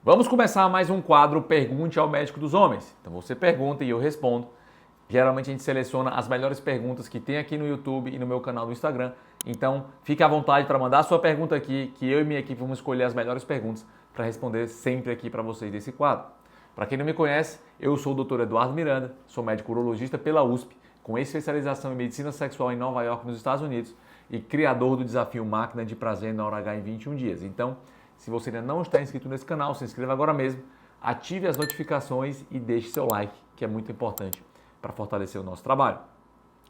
Vamos começar mais um quadro Pergunte ao Médico dos Homens. Então você pergunta e eu respondo. Geralmente a gente seleciona as melhores perguntas que tem aqui no YouTube e no meu canal do Instagram. Então fique à vontade para mandar a sua pergunta aqui, que eu e minha equipe vamos escolher as melhores perguntas para responder sempre aqui para vocês desse quadro. Para quem não me conhece, eu sou o Dr. Eduardo Miranda, sou médico urologista pela USP, com especialização em medicina sexual em Nova York, nos Estados Unidos, e criador do desafio Máquina de Prazer na Hora H em 21 dias. Então, se você ainda não está inscrito nesse canal, se inscreva agora mesmo, ative as notificações e deixe seu like, que é muito importante para fortalecer o nosso trabalho.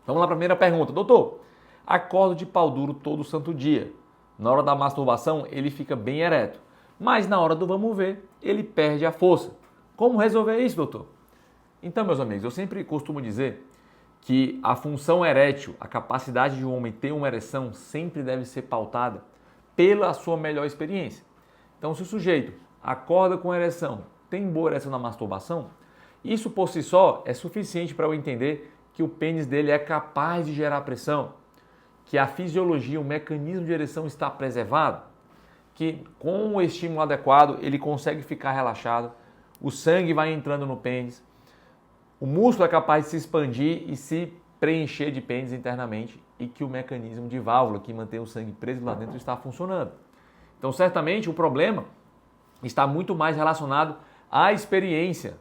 Vamos lá para a primeira pergunta. Doutor, acordo de pau duro todo santo dia. Na hora da masturbação, ele fica bem ereto, mas na hora do vamos ver, ele perde a força. Como resolver isso, doutor? Então, meus amigos, eu sempre costumo dizer que a função erétil, a capacidade de um homem ter uma ereção, sempre deve ser pautada pela sua melhor experiência. Então, se o sujeito acorda com ereção, tem boa ereção na masturbação, isso por si só é suficiente para eu entender que o pênis dele é capaz de gerar pressão, que a fisiologia, o mecanismo de ereção está preservado, que com o estímulo adequado ele consegue ficar relaxado, o sangue vai entrando no pênis, o músculo é capaz de se expandir e se preencher de pênis internamente e que o mecanismo de válvula que mantém o sangue preso lá dentro está funcionando. Então, certamente, o problema está muito mais relacionado à experiência.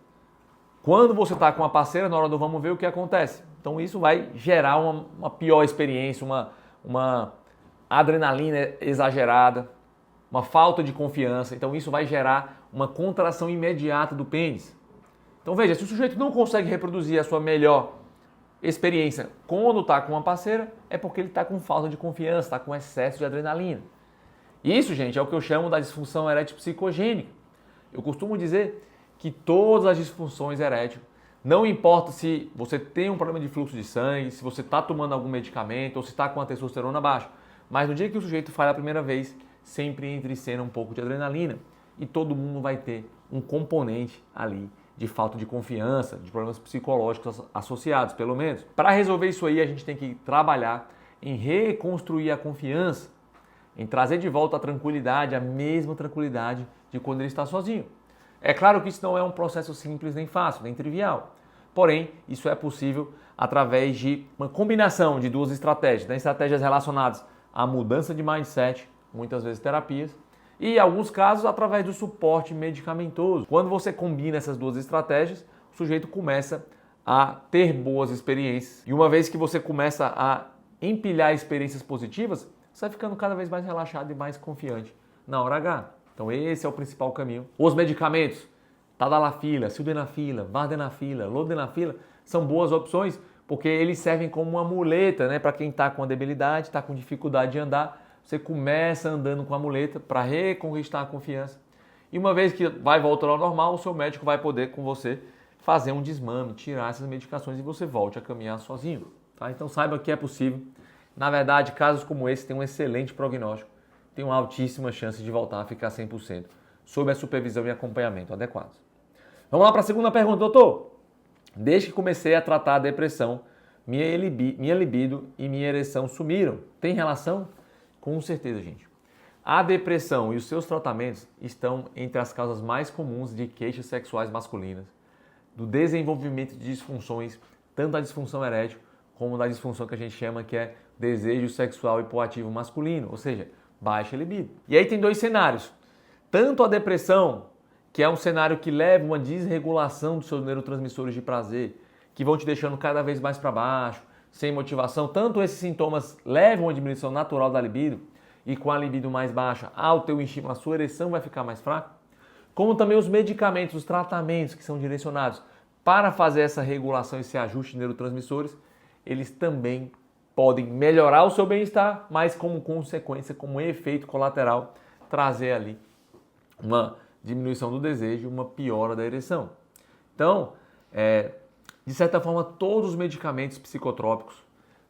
Quando você está com a parceira, na hora do vamos ver o que acontece. Então, isso vai gerar uma pior experiência, uma adrenalina exagerada, uma falta de confiança. Então, isso vai gerar uma contração imediata do pênis. Então, veja, se o sujeito não consegue reproduzir a sua melhor experiência quando está com uma parceira, é porque ele está com falta de confiança, está com excesso de adrenalina. Isso, gente, é o que eu chamo da disfunção erétil psicogênica. Eu costumo dizer que todas as disfunções erétil, não importa se você tem um problema de fluxo de sangue, se você está tomando algum medicamento ou se está com a testosterona baixa, mas no dia que o sujeito falha a primeira vez, sempre entra em cena um pouco de adrenalina e todo mundo vai ter um componente ali de falta de confiança, de problemas psicológicos associados, pelo menos. Para resolver isso aí, a gente tem que trabalhar em reconstruir a confiança, em trazer de volta a tranquilidade, a mesma tranquilidade de quando ele está sozinho. É claro que isso não é um processo simples, nem fácil, nem trivial. Porém, isso é possível através de uma combinação de duas estratégias, né? Estratégias relacionadas à mudança de mindset, muitas vezes terapias, e em alguns casos através do suporte medicamentoso. Quando você combina essas duas estratégias, o sujeito começa a ter boas experiências. E uma vez que você começa a empilhar experiências positivas, você vai ficando cada vez mais relaxado e mais confiante na hora H. Então esse é o principal caminho. Os medicamentos, tadalafila, sildenafila, vardenafila, lodenafila, são boas opções porque eles servem como uma muleta, né, para quem está com a debilidade, está com dificuldade de andar. Você começa andando com a muleta para reconquistar a confiança. E uma vez que vai voltar ao normal, o seu médico vai poder com você fazer um desmame, tirar essas medicações e você volte a caminhar sozinho. Tá? Então saiba que é possível. Na verdade, casos como esse têm um excelente prognóstico, tem uma altíssima chance de voltar a ficar 100%, sob a supervisão e acompanhamento adequados. Vamos lá para a segunda pergunta, doutor. Desde que comecei a tratar a depressão, minha libido e minha ereção sumiram. Tem relação? Com certeza, gente. A depressão e os seus tratamentos estão entre as causas mais comuns de queixas sexuais masculinas, do desenvolvimento de disfunções, tanto da disfunção erétil como da disfunção que a gente chama que é desejo sexual hipoativo masculino, ou seja, baixa libido. E aí tem dois cenários. Tanto a depressão, que é um cenário que leva uma desregulação dos seus neurotransmissores de prazer, que vão te deixando cada vez mais para baixo, sem motivação, tanto esses sintomas levam a diminuição natural da libido e com a libido mais baixa, ao teu estímulo, a sua ereção vai ficar mais fraca, como também os medicamentos, os tratamentos que são direcionados para fazer essa regulação, esse ajuste de neurotransmissores, eles também podem melhorar o seu bem-estar, mas como consequência, como efeito colateral, trazer ali uma diminuição do desejo, uma piora da ereção. Então, de certa forma, todos os medicamentos psicotrópicos,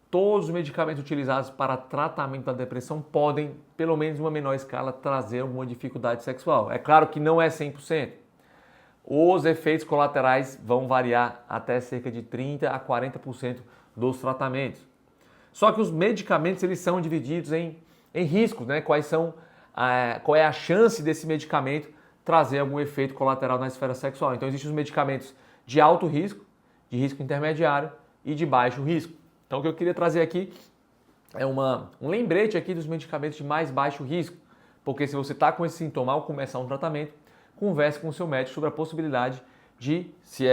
todos os medicamentos utilizados para tratamento da depressão podem, pelo menos em uma menor escala, trazer alguma dificuldade sexual. É claro que não é 100%. Os efeitos colaterais vão variar até cerca de 30% a 40% dos tratamentos. Só que os medicamentos eles são divididos em riscos, né? Qual é a chance desse medicamento trazer algum efeito colateral na esfera sexual. Então existem os medicamentos de alto risco, de risco intermediário e de baixo risco. Então o que eu queria trazer aqui é um lembrete aqui dos medicamentos de mais baixo risco, porque se você está com esse sintoma ao começar um tratamento, converse com o seu médico sobre a possibilidade de, se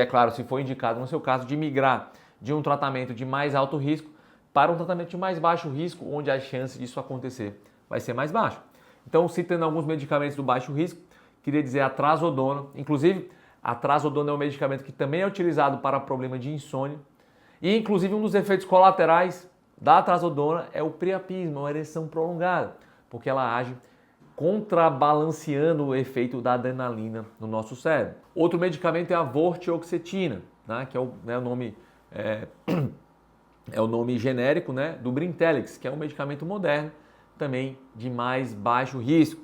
for indicado no seu caso, de migrar de um tratamento de mais alto risco para um tratamento de mais baixo risco, onde a chance disso acontecer vai ser mais baixa. Então, citando alguns medicamentos do baixo risco, queria dizer a trazodona. Inclusive, a trazodona é um medicamento que também é utilizado para problema de insônia. E, inclusive, um dos efeitos colaterais da trazodona é o priapismo, uma ereção prolongada, porque ela age contrabalanceando o efeito da adrenalina no nosso cérebro. Outro medicamento é a vortioxetina, né, que é o nome genérico, né, do Brintellix, que é um medicamento moderno, também de mais baixo risco.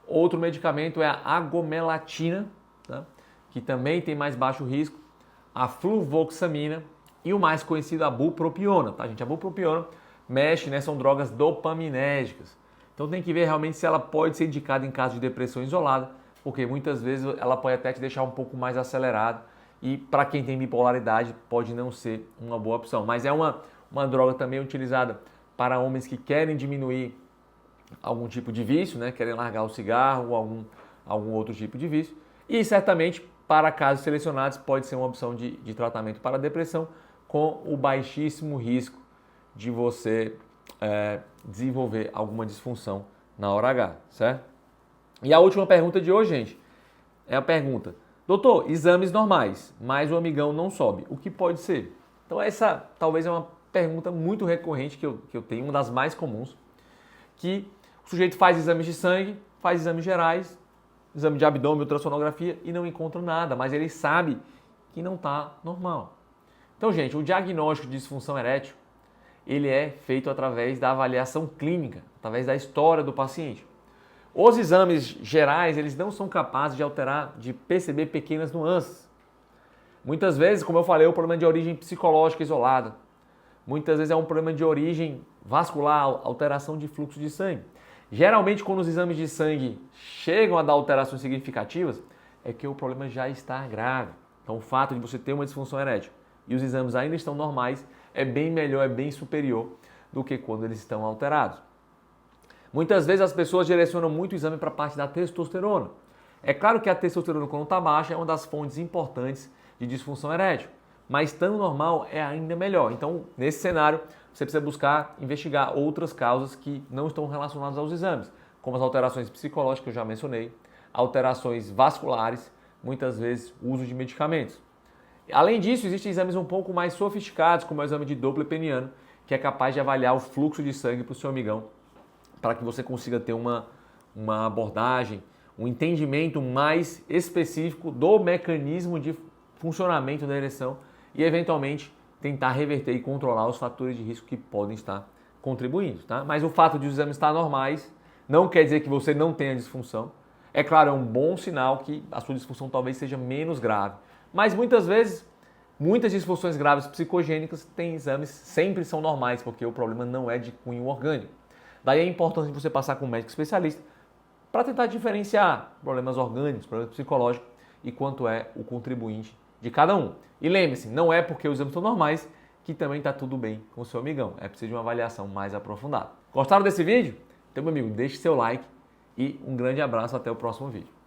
Outro medicamento é a agomelatina, tá, que também tem mais baixo risco, a fluvoxamina e o mais conhecido, a bupropiona. Tá, gente? A bupropiona mexe, né, são drogas dopaminérgicas. Então tem que ver realmente se ela pode ser indicada em caso de depressão isolada, porque muitas vezes ela pode até te deixar um pouco mais acelerado e para quem tem bipolaridade pode não ser uma boa opção. Mas é uma droga também utilizada para homens que querem diminuir algum tipo de vício, né? Querem largar o cigarro ou algum outro tipo de vício. E certamente para casos selecionados pode ser uma opção de tratamento para depressão com o baixíssimo risco de você desenvolver alguma disfunção na hora H, certo? E a última pergunta de hoje, gente, é a pergunta: doutor, exames normais, mas o amigão não sobe, o que pode ser? Então essa talvez é uma pergunta muito recorrente que eu tenho, uma das mais comuns, que o sujeito faz exames de sangue, faz exames gerais, exame de abdômen, ultrassonografia e não encontra nada, mas ele sabe que não está normal. Então, gente, o diagnóstico de disfunção erétil, ele é feito através da avaliação clínica, através da história do paciente. Os exames gerais, eles não são capazes de perceber pequenas nuances. Muitas vezes, como eu falei, é um problema de origem psicológica isolada. Muitas vezes é um problema de origem vascular, alteração de fluxo de sangue. Geralmente, quando os exames de sangue chegam a dar alterações significativas, é que o problema já está grave. Então, o fato de você ter uma disfunção erétil e os exames ainda estão normais é bem melhor, é bem superior do que quando eles estão alterados. Muitas vezes as pessoas direcionam muito o exame para a parte da testosterona. É claro que a testosterona, quando está baixa, é uma das fontes importantes de disfunção erétil, mas estando normal é ainda melhor. Então, nesse cenário, você precisa buscar investigar outras causas que não estão relacionadas aos exames, como as alterações psicológicas que eu já mencionei, alterações vasculares, muitas vezes uso de medicamentos. Além disso, existem exames um pouco mais sofisticados, como o exame de Doppler peniano, que é capaz de avaliar o fluxo de sangue para o seu amigão, para que você consiga ter uma abordagem, um entendimento mais específico do mecanismo de funcionamento da ereção e, eventualmente, tentar reverter e controlar os fatores de risco que podem estar contribuindo. Tá? Mas o fato de os exames estar normais não quer dizer que você não tenha disfunção. É claro, é um bom sinal que a sua disfunção talvez seja menos grave. Mas muitas vezes, muitas disfunções graves psicogênicas têm exames, sempre são normais, porque o problema não é de cunho orgânico. Daí a importância de você passar com um médico especialista para tentar diferenciar problemas orgânicos, problemas psicológicos e quanto é o contribuinte de cada um. E lembre-se, não é porque os exames estão normais que também está tudo bem com o seu amigão. É preciso de uma avaliação mais aprofundada. Gostaram desse vídeo? Então, meu amigo, deixe seu like e um grande abraço. Até o próximo vídeo.